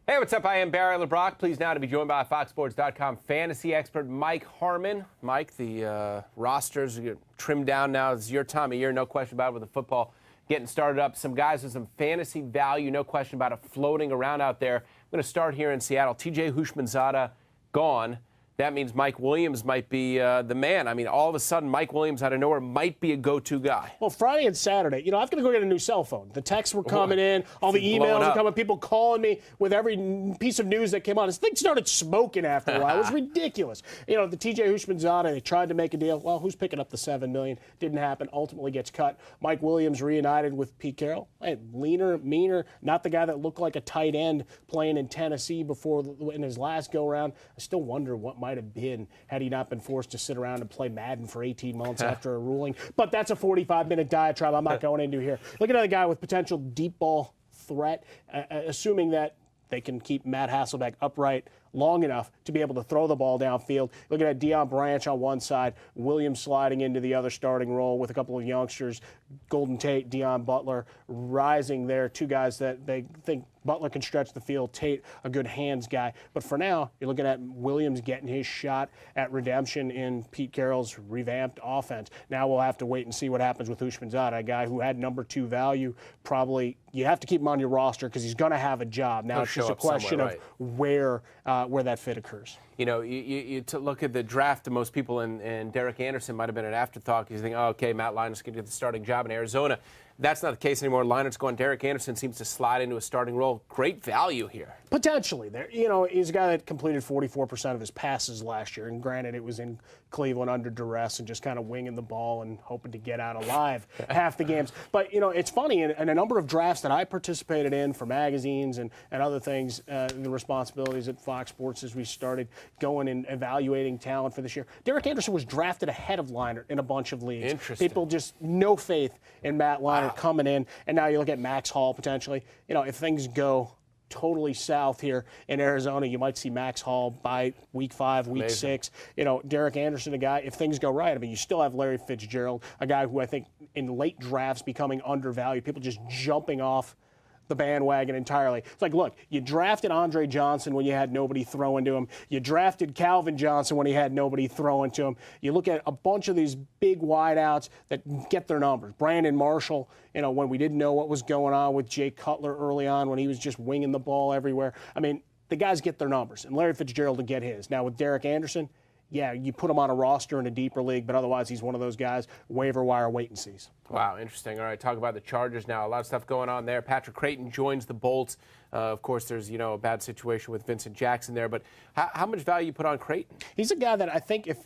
Hey, what's up? I am Barry LeBrock. Pleased now to be joined by FoxSports.com fantasy expert Mike Harmon. Mike, the rosters are trimmed down now. It's your time of year, no question about it, with the football getting started up. Some guys with some fantasy value, no question about it, floating around out there. I'm going to start here in Seattle. TJ Houshmandzadeh gone. That means Mike Williams might be the man. I mean, all of a sudden, Mike Williams out of nowhere might be a go-to guy. Well, Friday and Saturday, I was going to go get a new cell phone. The texts were coming in, all the emails were coming, people calling me with every piece of news that came on. This thing started smoking after a while. It was ridiculous. The TJ Houshmandzadeh, they tried to make a deal. Well, who's picking up the $7 million? Didn't happen. Ultimately gets cut. Mike Williams reunited with Pete Carroll. Hey, leaner, meaner, not the guy that looked like a tight end playing in Tennessee in his last go-around. I still wonder what might have been had he not been forced to sit around and play Madden for 18 months after a ruling. But that's a 45-minute diatribe I'm not going into here. Look at another guy with potential deep ball threat, assuming that they can keep Matt Hasselbeck upright long enough to be able to throw the ball downfield. Looking at Deion Branch on one side, Williams sliding into the other starting role with a couple of youngsters, Golden Tate, Deion Butler rising there, two guys that they think Butler can stretch the field, Tate a good hands guy. But for now, you're looking at Williams getting his shot at redemption in Pete Carroll's revamped offense. Now we'll have to wait and see what happens with Houshmandzadeh, a guy who had number 2 value. Probably you have to keep him on your roster because he's going to have a job. Now it's just a question of where that fit occurs. You to look at the draft, most people and Derek Anderson might have been an afterthought because you think, oh, okay, Matt Leinart's going to get the starting job in Arizona. That's not the case anymore. Leinart's gone. Derek Anderson seems to slide into a starting role. Great value here. Potentially. There, he's a guy that completed 44% of his passes last year. And granted, it was in Cleveland under duress and just kind of winging the ball and hoping to get out alive half the games. But, it's funny, in a number of drafts that I participated in for magazines and other things, the responsibilities at Fox Sports as we started going and evaluating talent for this year, Derek Anderson was drafted ahead of Leinart in a bunch of leagues. Interesting. People just no faith in Matt Leinart coming in. And now you look at Max Hall potentially. If things go totally south here in Arizona, you might see Max Hall by week 5, week 6. Derek Anderson, a guy, if things go right, you still have Larry Fitzgerald, a guy who I think in late drafts becoming undervalued, people just jumping off the bandwagon entirely. It's like, look, you drafted Andre Johnson when you had nobody throwing to him. You drafted Calvin Johnson when he had nobody throwing to him. You look at a bunch of these big wideouts that get their numbers. Brandon Marshall, when we didn't know what was going on with Jay Cutler early on, when he was just winging the ball everywhere. The guys get their numbers, and Larry Fitzgerald will get his. Now with Derek Anderson, yeah, you put him on a roster in a deeper league, but otherwise he's one of those guys, waiver wire wait and sees. Wow, interesting. All right, talk about the Chargers now. A lot of stuff going on there. Patrick Crayton joins the Bolts. Of course, there's, a bad situation with Vincent Jackson there, but how much value you put on Crayton? He's a guy that I think if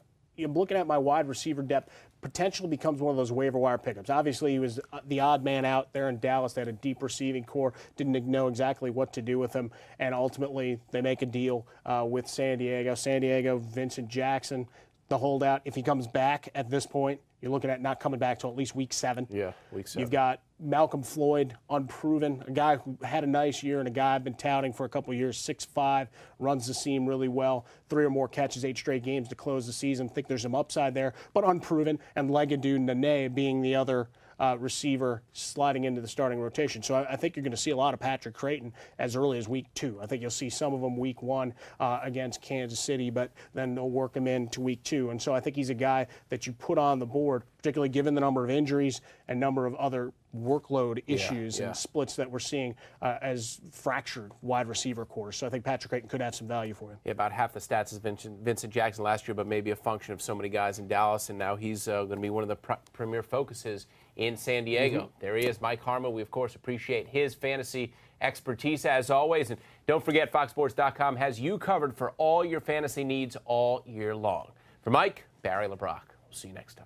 I'm looking at my wide receiver depth, potentially becomes one of those waiver wire pickups. Obviously, he was the odd man out there in Dallas. They had a deep receiving core, didn't know exactly what to do with him, and ultimately they make a deal with San Diego. San Diego, Vincent Jackson, the holdout. If he comes back at this point, you're looking at not coming back till at least week 7. Yeah, week 7. You've got Malcolm Floyd, unproven, a guy who had a nice year and a guy I've been touting for a couple of years, 6'5", runs the seam really well, 3 or more catches, 8 straight games to close the season. Think there's some upside there, but unproven. And Legadou Nene being the other receiver sliding into the starting rotation. So I think you're going to see a lot of Patrick Crayton as early as week 2. I think you'll see some of them week 1 against Kansas City, but then they'll work him into week 2. And so I think he's a guy that you put on the board, particularly given the number of injuries and number of other workload issues and splits that we're seeing as fractured wide receiver cores. So I think Patrick Crayton could have some value for him. Yeah, about half the stats as Vincent Jackson last year, but maybe a function of so many guys in Dallas, and now he's going to be one of the premier focuses in San Diego. There he is, Mike Harmon. We, of course, appreciate his fantasy expertise as always. And don't forget, FoxSports.com has you covered for all your fantasy needs all year long. For Mike, Barry LeBrock. We'll see you next time.